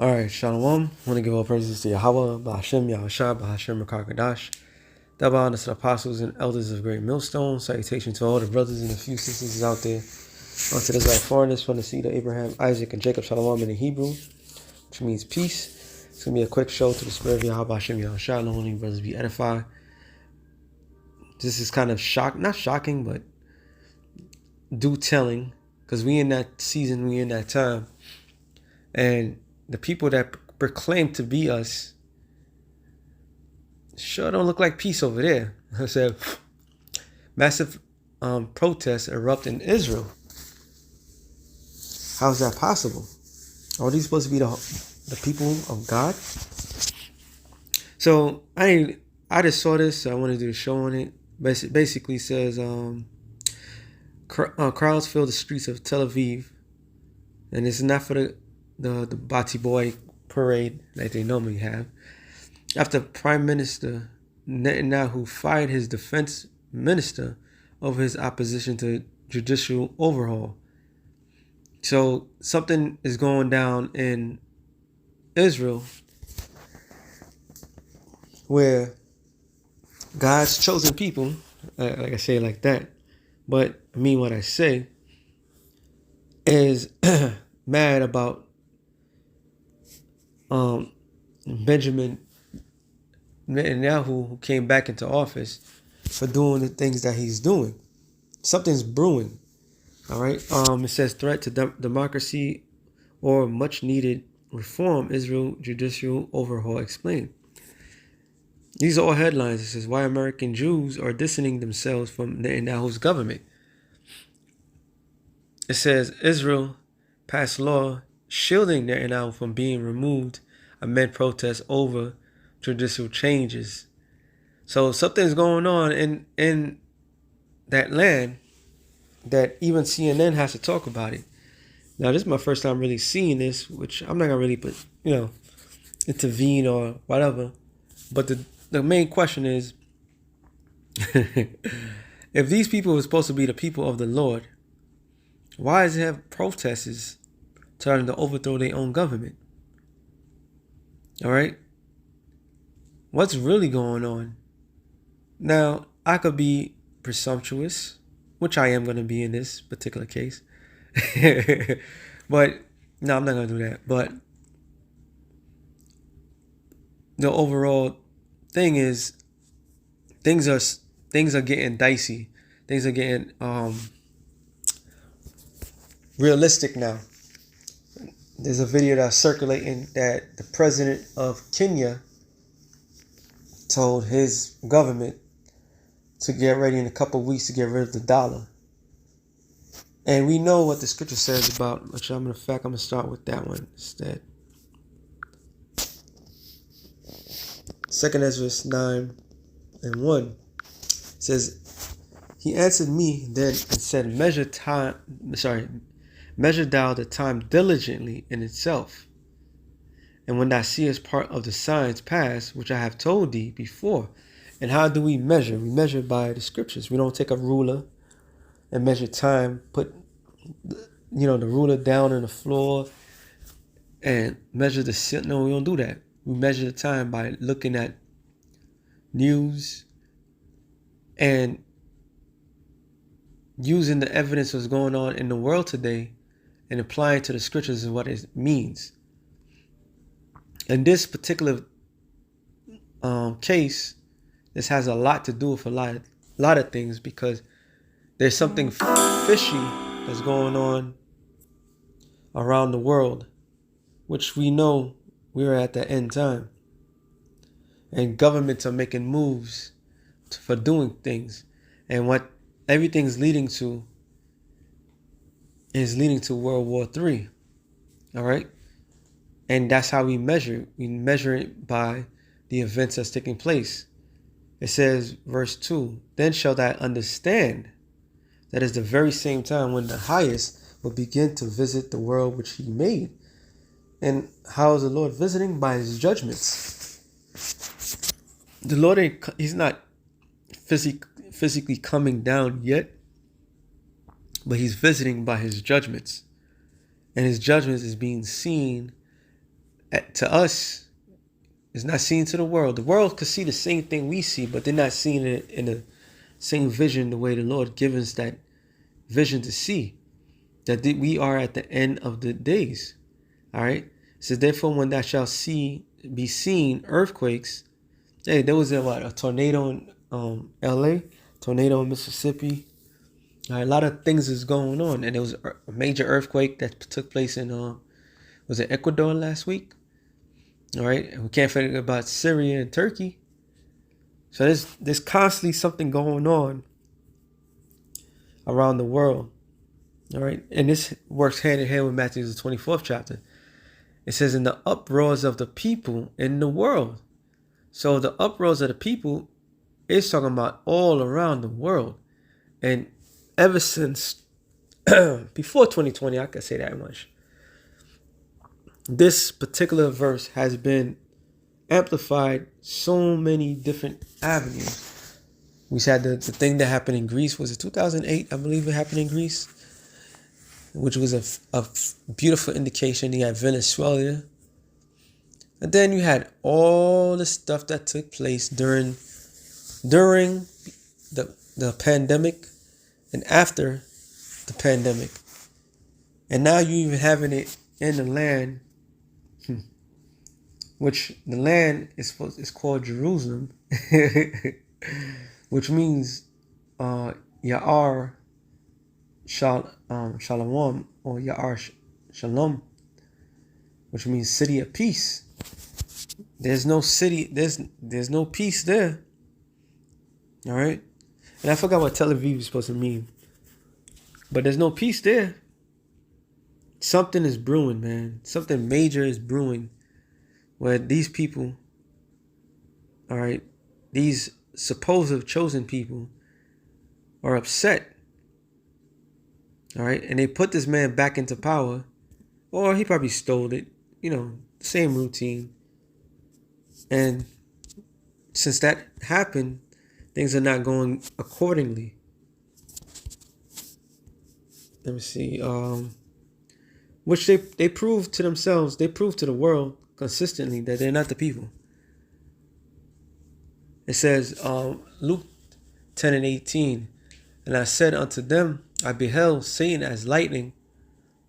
All right, Shalom. I want to give all praises to Yahweh, Bahashem, Yahushua, Bahashem, Rakakadash. Dabba, the apostles and elders of Great Millstone. Salutation to all the brothers and a few sisters out there. Unto the Zach foreigners from the seed of Abraham, Isaac, and Jacob, Shalom in the Hebrew, which means peace. It's going to be a quick show to the spirit of Yahweh, Bahashem, Yahushua. No only brothers be edified. This is kind of not shocking, but do telling, because we in that season, we in that time. And the people that proclaim to be us sure don't look like peace over there. I said, massive protests erupt in Israel. How is that possible? Are these supposed to be the people of God? So I just saw this, so I want to do a show on it. Basically says crowds fill the streets of Tel Aviv, and it's not for the Bati Boy parade that they normally have. After Prime Minister Netanyahu fired his defense minister over his opposition to judicial overhaul. So something is going down in Israel where God's chosen people, like I say it like that, but I mean what I say, is mad about Benjamin Netanyahu, who came back into office, for doing the things that he's doing. Something's brewing. All right. It says threat to democracy or much needed reform. Israel judicial overhaul explained. These are all headlines. It says why American Jews are distancing themselves from Netanyahu's government. It says Israel passed law shielding Netanyahu from being removed amid protests over judicial changes. So something's going on in that land that even CNN has to talk about it. Now, this is my first time really seeing this, which I'm not gonna really put, intervene or whatever. But the main question is, if these people are supposed to be the people of the Lord, why does it have protesters trying to overthrow their own government? All right? What's really going on? Now, I could be presumptuous, which I am going to be in this particular case. But, no, I'm not going to do that. But the overall thing is, things are getting dicey. Things are getting realistic now. There's a video that's circulating that the president of Kenya told his government to get ready in a couple of weeks to get rid of the dollar. And we know what the scripture says about, which I'm going to start with that one instead. 2 Ezra 9:1 says, he answered me then and said, measure thou the time diligently in itself. And when thou seest part of the signs pass, which I have told thee before. And how do we measure? We measure by the scriptures. We don't take a ruler and measure time, put the ruler down on the floor and measure the sit. No, we don't do that. We measure the time by looking at news and using the evidence that's going on in the world today and applying to the scriptures and what it means. In this particular case, this has a lot to do with a lot of things, because there's something fishy that's going on around the world, which we know we're at the end time. And governments are making moves for doing things. And what everything's leading to is leading to World War III. All right? And that's how we measure. We measure it by the events that's taking place. It says, verse 2, then shall thou understand that is the very same time when the highest will begin to visit the world which he made. And how is the Lord visiting? By his judgments. The Lord he's not physically coming down yet, but he's visiting by his judgments. And his judgments is being seen To us, it's not seen to the world. The world could see the same thing we see, but they're not seeing it in the same vision the way the Lord gives us that vision to see. That we are at the end of the days. All right? It says, therefore, when thou shalt be seen earthquakes. Hey, there was a tornado in LA, tornado in Mississippi. All right, a lot of things is going on. And there was a major earthquake that took place in, was it Ecuador last week? All right, and we can't forget about Syria and Turkey. So there's constantly something going on around the world. All right, and this works hand in hand with Matthew's 24th chapter. It says, in the uproars of the people in the world. So the uproars of the people is talking about all around the world. And ever since before 2020, I could say that much. This particular verse has been amplified so many different avenues. We had the thing that happened in Greece. Was it 2008? I believe it happened in Greece, which was a beautiful indication. You had Venezuela. And then you had all the stuff that took place during the pandemic and after the pandemic. And now you even having it in the land, which the land is called Jerusalem, which means Ya'ar Shalom, or Ya'ar Shalom, which means city of peace. There's no city, there's no peace there. All right? And I forgot what Tel Aviv is supposed to mean. But there's no peace there. Something is brewing, man. Something major is brewing. Where these people, all right, these supposed chosen people are upset. All right? And they put this man back into power. Or he probably stole it. You know, same routine. And since that happened, things are not going accordingly. Let me see. Which they prove to themselves, they prove to the world consistently that they're not the people. It says, Luke 10:18, and I said unto them, I beheld Satan as lightning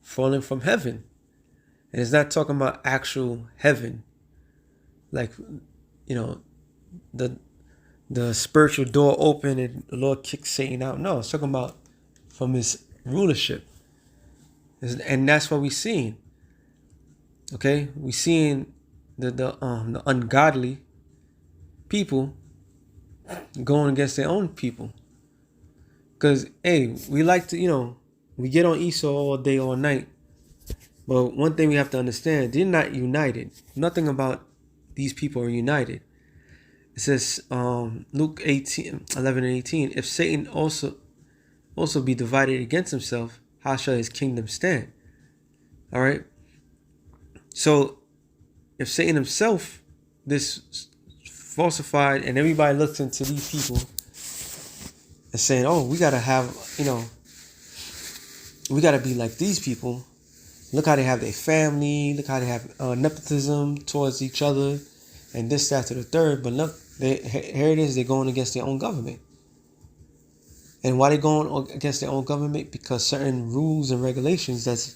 falling from heaven. And it's not talking about actual heaven. Like, you know, the spiritual door open and the Lord kicks Satan out. No, it's talking about from his rulership. And that's what we're seeing. Okay? We're seeing the ungodly people going against their own people. Because, hey, we like to, we get on Esau all day, all night. But one thing we have to understand, they're not united. Nothing about these people are united. It says, Luke 11:18, if Satan also be divided against himself, how shall his kingdom stand? All right. So if Satan himself, this falsified, and everybody looks into these people and saying, oh, we got to have, we got to be like these people. Look how they have their family. Look how they have nepotism towards each other and this, that, to the third. But look, here it is. They're going against their own government. And why they going against their own government? Because certain rules and regulations that's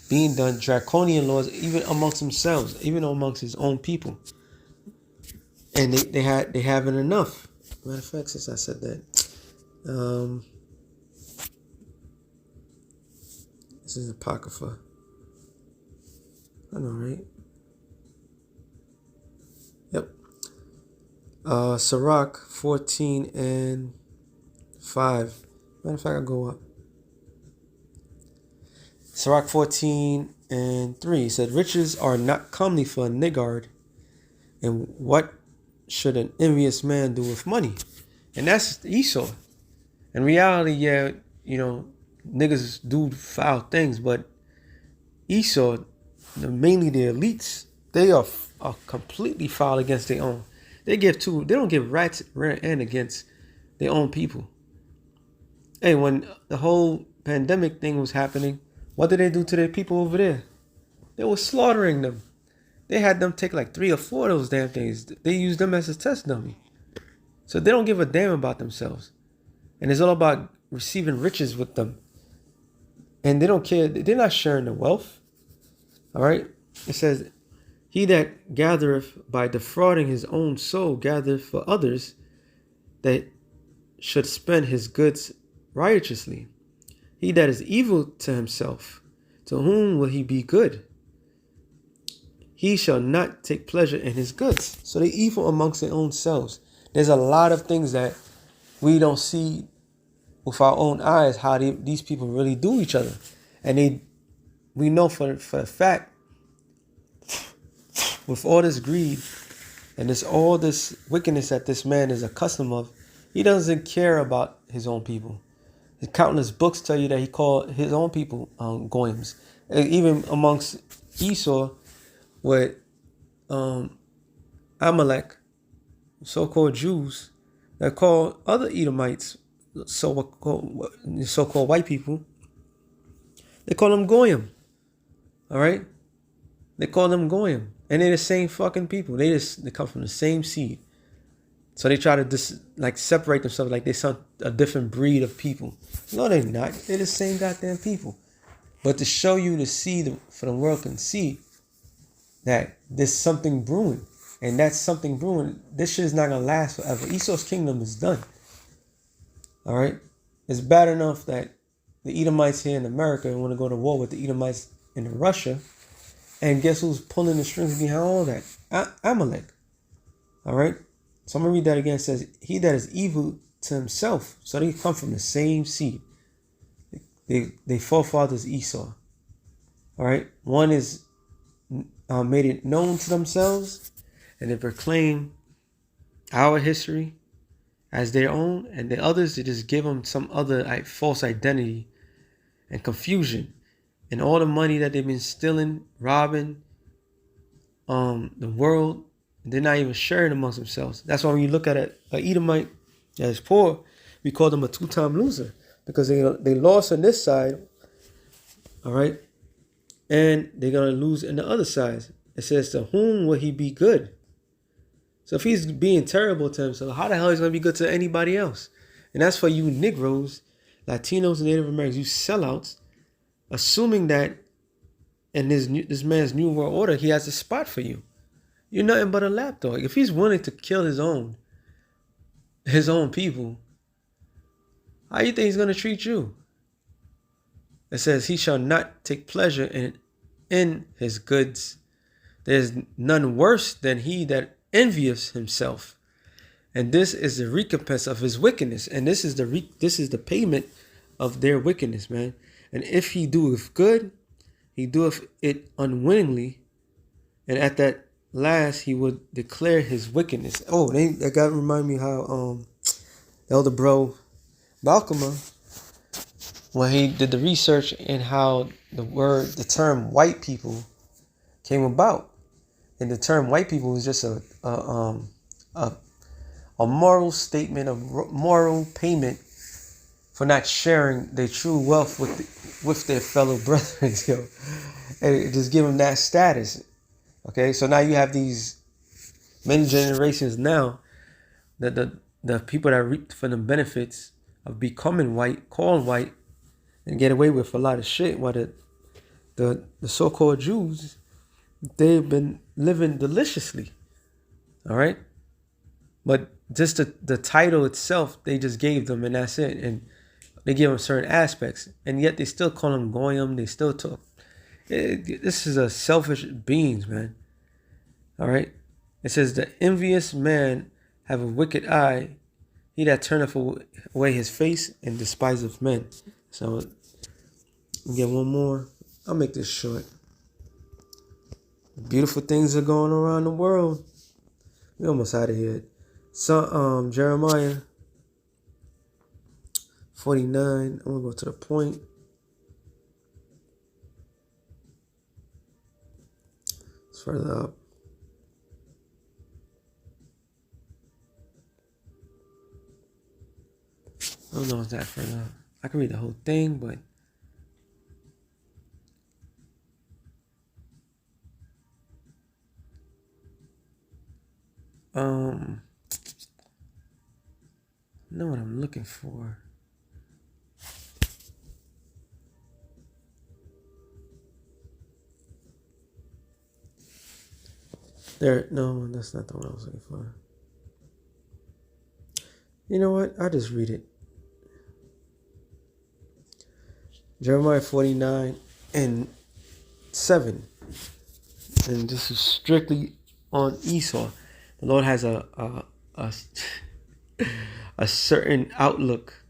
being done, draconian laws, even amongst themselves, even amongst his own people. And they haven't enough. Matter of fact, since I said that, this is Apocrypha. I know, right? Yep. Sirach 14:5. Matter of fact, I'll go up. Sirach 14:3 said, riches are not comely for a niggard, and what should an envious man do with money? And that's Esau. In reality, yeah, niggas do foul things, but Esau, mainly the elites, they are completely foul against their own. They don't give rat's rear end against their own people. Hey, when the whole pandemic thing was happening, what did they do to their people over there? They were slaughtering them. They had them take like 3 or 4 of those damn things. They use them as a test dummy. So they don't give a damn about themselves. And it's all about receiving riches with them. And they don't care. They're not sharing the wealth. All right. It says, he that gathereth by defrauding his own soul gathereth for others that should spend his goods righteously. He that is evil to himself, to whom will he be good? He shall not take pleasure in his goods. So they evil amongst their own selves. There's a lot of things that we don't see with our own eyes, how these people really do each other. And we know for a fact, with all this greed and all this wickedness that this man is accustomed of, he doesn't care about his own people. His countless books tell you that he called his own people goyim. Even amongst Esau, with Amalek, so-called Jews, that call other Edomites, so-called white people, they call them goyim. All right, they call them goyim, and they're the same fucking people. They come from the same seed. So they try to separate themselves like they're a different breed of people. No, they're not. They're the same goddamn people. But to show you, to see, for the world can see that there's something brewing. And that's something brewing. This shit is not going to last forever. Esau's kingdom is done. All right? It's bad enough that the Edomites here in America want to go to war with the Edomites in Russia. And guess who's pulling the strings behind all that? Amalek. All right? So I'm going to read that again. It says, he that is evil to himself. So they come from the same seed. They forefathers Esau. All right? One is made it known to themselves, and they proclaim our history as their own, and the others, they just give them some other false identity and confusion. And all the money that they've been stealing, robbing the world, they're not even sharing amongst themselves. That's why when you look at an Edomite that is poor, we call them a two-time loser, because they lost on this side, all right, and they're going to lose in the other side. It says, to whom will he be good? So if he's being terrible to himself, how the hell is he going to be good to anybody else? And that's for you Negroes, Latinos, and Native Americans, you sellouts, assuming that in this man's new world order, he has a spot for you. You're nothing but a lapdog. If he's willing to kill his own people, how do you think he's going to treat you? It says, he shall not take pleasure in his goods. There's none worse than he that envious himself. And this is the recompense of his wickedness. And this is the payment of their wickedness, man. And if he doeth good, he doeth it unwillingly. And at that last, he would declare his wickedness. Oh, that got to remind me how Elder Bro Malcolm, when he did the research and how the term white people came about. And the term white people was just a moral statement, of moral payment for not sharing their true wealth with their fellow brethren, yo. And it just give them that status. Okay, so now you have these many generations now that the people that reap from the benefits of becoming white, called white, and get away with a lot of shit, while the so-called Jews, they've been living deliciously. All right? But just the title itself, they just gave them, and that's it. And they give them certain aspects. And yet they still call them goyim. They still talk. This is a selfish beings, man. All right? It says, the envious man have a wicked eye. He that turneth away his face and despiseth men. So, get one more. I'll make this short. Beautiful things are going around the world. We almost out of here. So, Jeremiah 49. I'm going to go to the point. It's further up. I don't know if that further up. I can read the whole thing, but know what I'm looking for. There, no, that's not the one I was looking for. You know what? I'll just read it. Jeremiah 49 and 7. And this is strictly on Esau. The Lord has a certain outlook,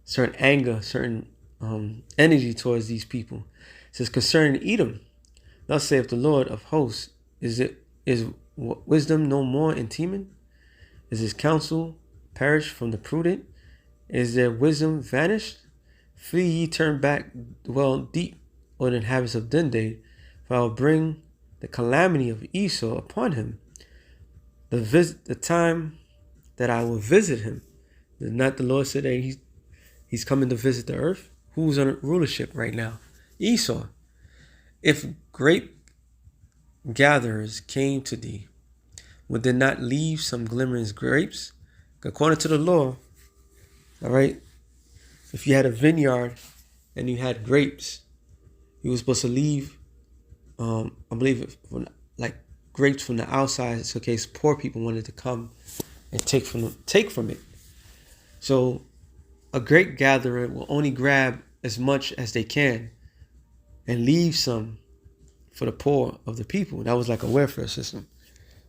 certain anger, certain energy towards these people. It says, concerning Edom, thus saith the Lord of hosts, is wisdom no more in Teman? Is his counsel perished from the prudent? Is their wisdom vanished? Flee ye, turn back, dwell deep, O the inhabitants of Dundee, for I will bring the calamity of Esau upon him. The time that I will visit him. Did not the Lord say that he's coming to visit the earth? Who's on rulership right now? Esau. If grape gatherers came to thee, would they not leave some glimmering grapes? According to the law, all right, if you had a vineyard and you had grapes, you were supposed to leave, I believe, like grapes from the outside, so in case poor people wanted to come and take from it. So a grape gatherer will only grab as much as they can and leave some for the poor of the people. That was like a welfare system.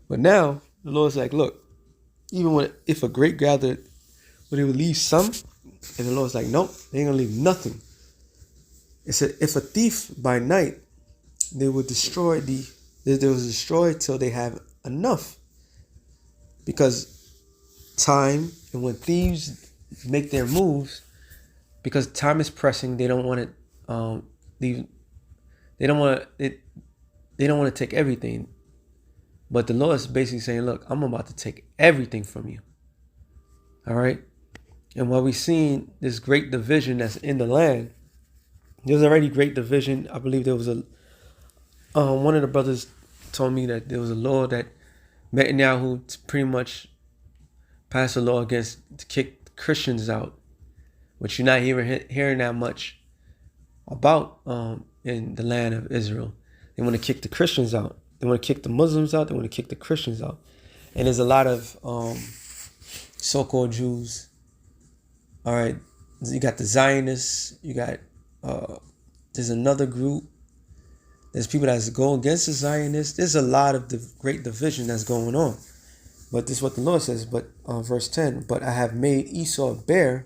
But now the Lord's like, look, even if a grape gatherer, would they would leave some? And the Lord's like, nope, they ain't gonna leave nothing. It said, if a thief by night, they will destroy till they have enough. Because time, and when thieves make their moves, because time is pressing, they don't want to leave. They don't want to take everything. But the Lord is basically saying, look, I'm about to take everything from you. All right. And while we're seeing this great division that's in the land, there's already great division. I believe there was one of the brothers told me that there was a law that Netanyahu pretty much passed a law against to kick Christians out, which you're not hearing that much about in the land of Israel. They want to kick the Christians out. They want to kick the Muslims out. They want to kick the Christians out. And there's a lot of so-called Jews. All right, you got the Zionists. You got there's another group. There's people that go against the Zionists. There's a lot of the great division that's going on. But this is what the Lord says. But verse 10, but I have made Esau bare,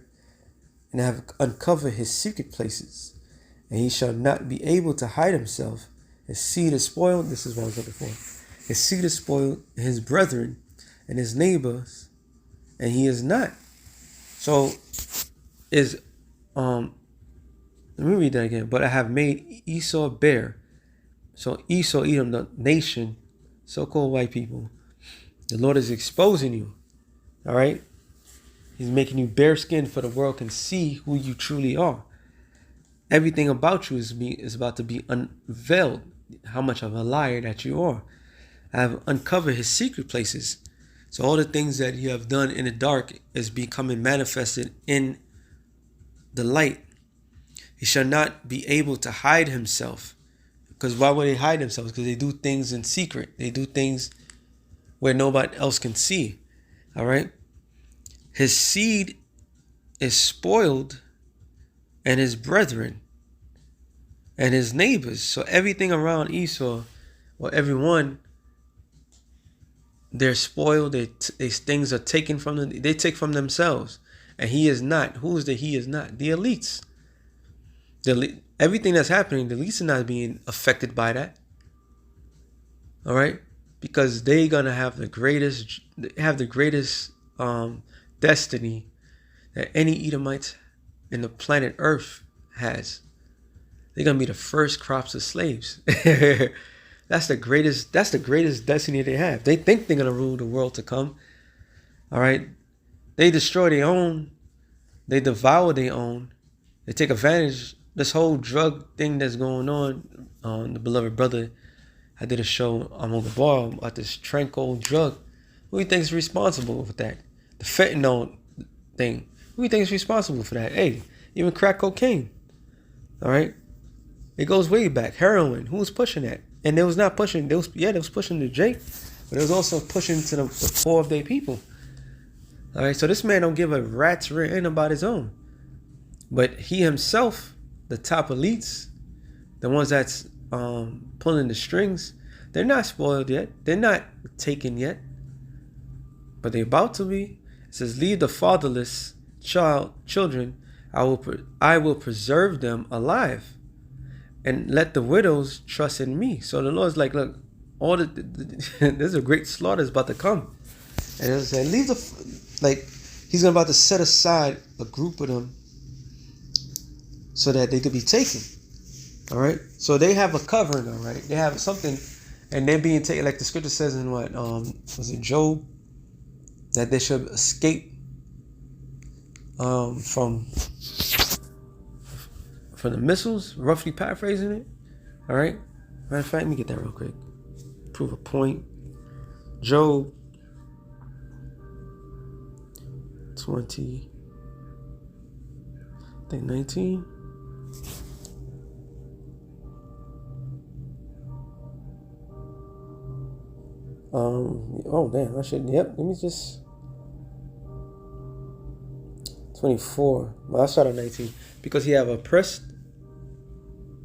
and I have uncovered his secret places, and he shall not be able to hide himself. His seed is spoiled. This is what I was looking for. His seed is spoiled, his brethren and his neighbors, and he is not. So let me read that again. But I have made Esau bare. So Esau, Edom, the nation, so-called white people. The Lord is exposing you. All right. He's making you bare skin for the world can see who you truly are. Everything about you is about to be unveiled. How much of a liar that you are. I have uncovered his secret places. So all the things that you have done in the dark is becoming manifested in the light. He shall not be able to hide himself. Because why would they hide themselves? Because they do things in secret. They do things where nobody else can see. All right. His seed is spoiled, and his brethren and his neighbors. So everything around Esau, or everyone, they're spoiled. These things are taken from them. They take from themselves. And he is not. Who is the he is not? The elites. Everything that's happening, the elites are not being affected by that. All right? Because they're going to have the greatest destiny that any Edomite in the planet Earth has. They're going to be the first crops of slaves. That's the greatest destiny they have. They think they're going to rule the world to come. All right? They destroy their own. They devour their own. They take advantage. This whole drug thing that's going on, the beloved brother, I did a show on the bar about this Tranquil drug. Who do you think is responsible for that? The fentanyl thing. Who do you think is responsible for that? Hey, even crack cocaine. All right? It goes way back. Heroin. Who was pushing that? And they was not pushing. They was pushing the J, but it was also pushing to the poor of their people. All right? So this man don't give a rat's rear end about his own. But he himself, the top elites, the ones that's pulling the strings, they're not spoiled yet. They're not taken yet. But they're about to be. It says, leave the fatherless children. I will preserve them alive. And let the widows trust in me. So the Lord's like, look, there's a great slaughter is about to come. And it said, he's about to set aside a group of them so that they could be taken. All right. So they have a covering. All right. They have something, and they're being taken. Like the scripture says in what was it, Job, that they should escape from the missiles. Roughly paraphrasing it. All right. Matter of fact, let me get that real quick. Prove a point. Job 20. I think 19. Oh damn, I should. Yep, let me just 24. Well, I started 19 because he have oppressed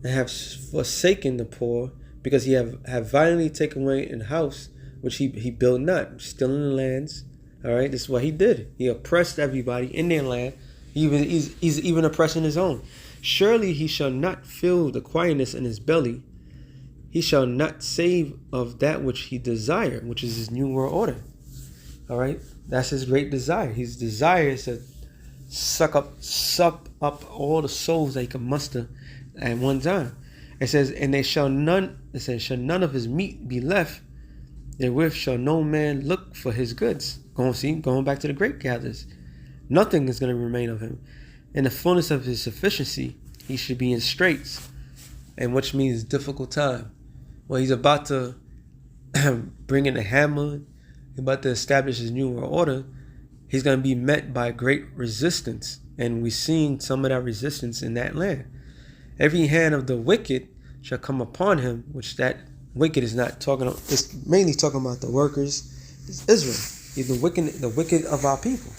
and have forsaken the poor, because he have violently taken away in house which he built not, stealing the lands. All right, this is what he did. He oppressed everybody in their land. He's even oppressing his own. Surely he shall not fill the quietness in his belly. He shall not save of that which he desired, which is his new world order. All right, that's his great desire. His desire is to suck up all the souls that he can muster at one time. It says, and shall none of his meat be left. Therewith shall no man look for his goods. Going back to the grape gatherers. Nothing is going to remain of him. In the fullness of his sufficiency, he should be in straits, and which means difficult time. Well, he's about to bring in a hammer. He's about to establish his new world order. He's going to be met by great resistance. And we're seeing some of that resistance in that land. Every hand of the wicked shall come upon him, which that wicked is not talking about. It's mainly talking about the workers. It's Israel. He's the wicked of our people.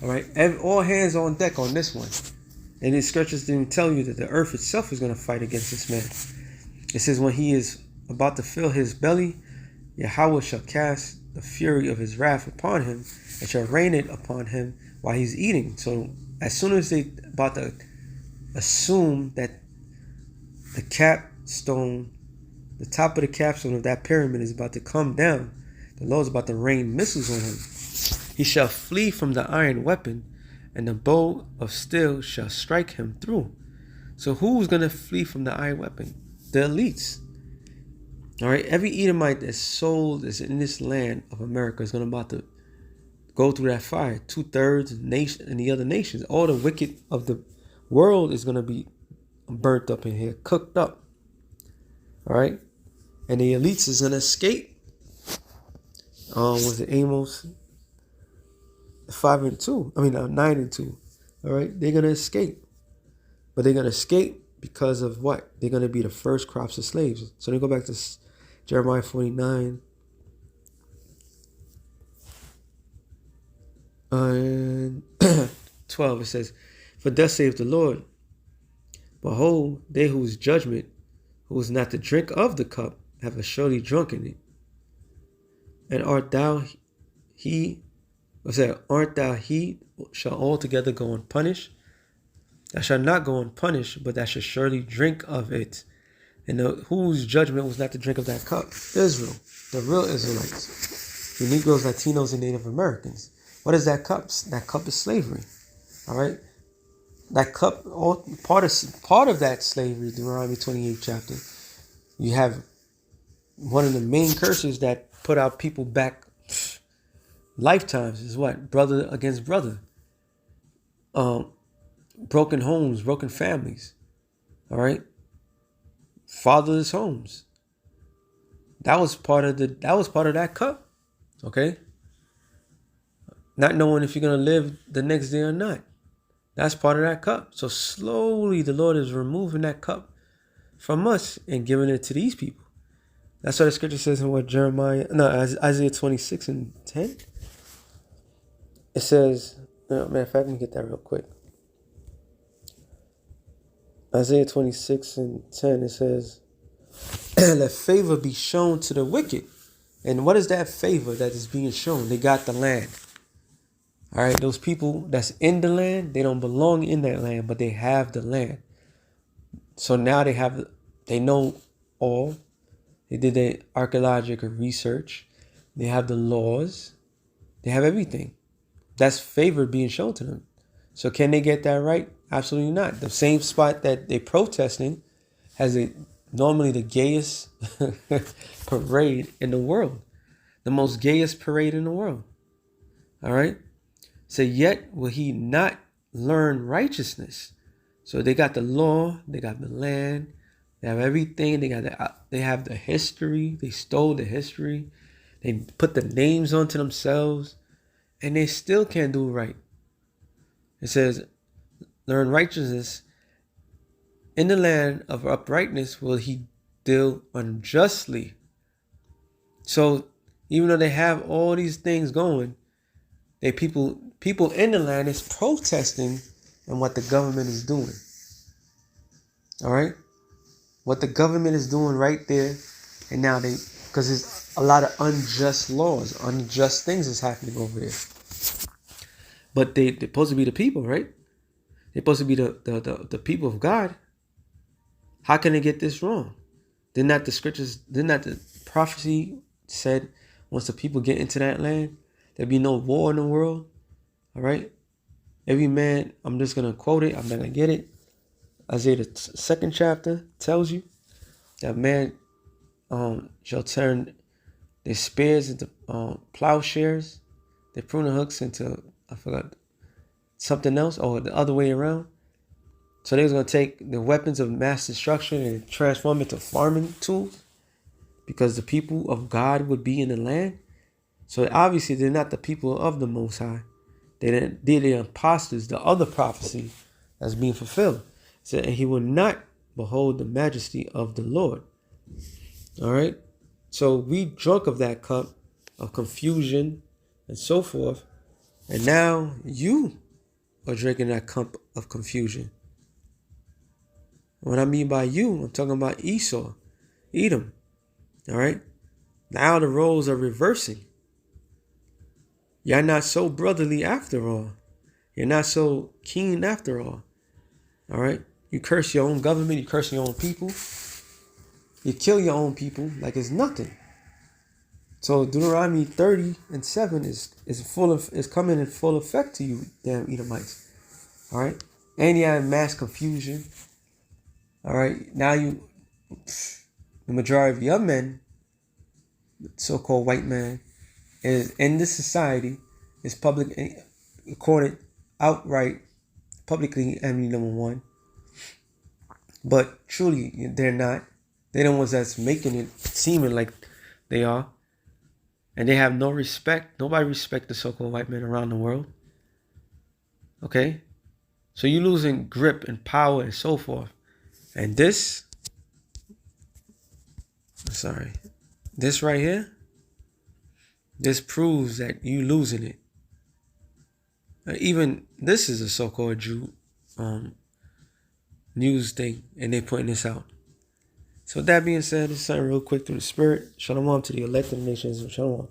All right. All hands on deck on this one. And the scriptures didn't tell you that the earth itself is going to fight against this man. It says when he is about to fill his belly, Yahweh shall cast the fury of his wrath upon him and shall rain it upon him while he's eating. So as soon as they about to assume that the capstone, the top of the capstone of that pyramid is about to come down, the Lord is about to rain missiles on him. He shall flee from the iron weapon, and the bow of steel shall strike him through. So who's going to flee from the iron weapon? The elites. All right, every Edomite that's sold is in this land of America is going to about to go through that fire. 2/3 nation and the other nations, all the wicked of the world is going to be burnt up in here, cooked up. All right, and the elites is going to escape. Was it Amos 5:2? 9:2. All right, they're going to escape, but they're going to escape because of what? They're going to be the first crops of slaves. So they go back to Jeremiah 49. And 12, it says, for thus saith the Lord, behold, they whose judgment, who is not to drink of the cup, have surely drunken it. And art thou he shall altogether go unpunished? Thou shalt not go unpunished, but thou shalt surely drink of it. And whose judgment was not to drink of that cup? Israel, the real Israelites, the Negroes, Latinos, and Native Americans. What is that cup? That cup is slavery. All right, that cup, all part of that slavery. Deuteronomy 28 chapter. You have one of the main curses that put our people back lifetimes is what? Brother against brother. Broken homes, broken families. All right. Fatherless homes. That was part of that cup. Okay. not knowing if you're going to live the next day or not. That's part of that cup. So slowly the Lord is removing that cup from us and giving it to these people. That's what the scripture says in what Isaiah 26:10. It says, matter of fact, let me get that real quick. Isaiah 26:10, it says, let favor be shown to the wicked. And what is that favor that is being shown? They got the land. All right, those people that's in the land, they don't belong in that land, but they have the land. So now they know all. They did their archaeological research. They have the laws. They have everything. That's favor being shown to them. So can they get that right? Absolutely not. The same spot that they're protesting has normally the gayest parade in the world. The most gayest parade in the world. All right? So yet will he not learn righteousness? So they got the law, they got the land, they have everything. They have the history. They stole the history. They put the names onto themselves, and they still can't do right. It says, learn righteousness. In the land of uprightness will he deal unjustly. So even though they have all these things going, people in the land is protesting and what the government is doing. All right? What the government is doing right there. And now because there's a lot of unjust laws, unjust things is happening over there. But they're supposed to be the people, right? They're supposed to be the people of God. How can they get this wrong? Did not the prophecy said once the people get into that land, there'll be no war in the world? All right? Every man, I'm just going to quote it. I'm not going to get it. Isaiah, the 2nd chapter, tells you that man shall turn their spears into plowshares, their pruning hooks into, I forgot, something else, or the other way around. So they was going to take the weapons of mass destruction and transform it to farming tools because the people of God would be in the land. So obviously they're not the people of the Most High. They're the imposters, the other prophecy that's being fulfilled. So, and he will not behold the majesty of the Lord. All right. So we drunk of that cup of confusion and so forth. And now you are drinking that cup of confusion. What I mean by you, I'm talking about Esau, Edom. All right. Now the roles are reversing. You're not so brotherly after all. You're not so keen after all. All right. You curse your own government. You curse your own people. You kill your own people like it's nothing. So Deuteronomy 30:7 is coming in full effect to you, damn Edomites. All right. And you have mass confusion. All right. Now the majority of your men, so-called white man, is in this society is accorded outright, publicly enemy number one. But truly, they're not. They're the ones that's making it seeming like they are. And they have no respect. Nobody respects the so-called white men around the world. Okay? So you're losing grip and power and so forth. And this right here, this proves that you losing it. Even this is a so-called Jew news thing, and they're putting this out. So with that being said, it's something real quick through the spirit. Shalom to the elected nations. Shalom.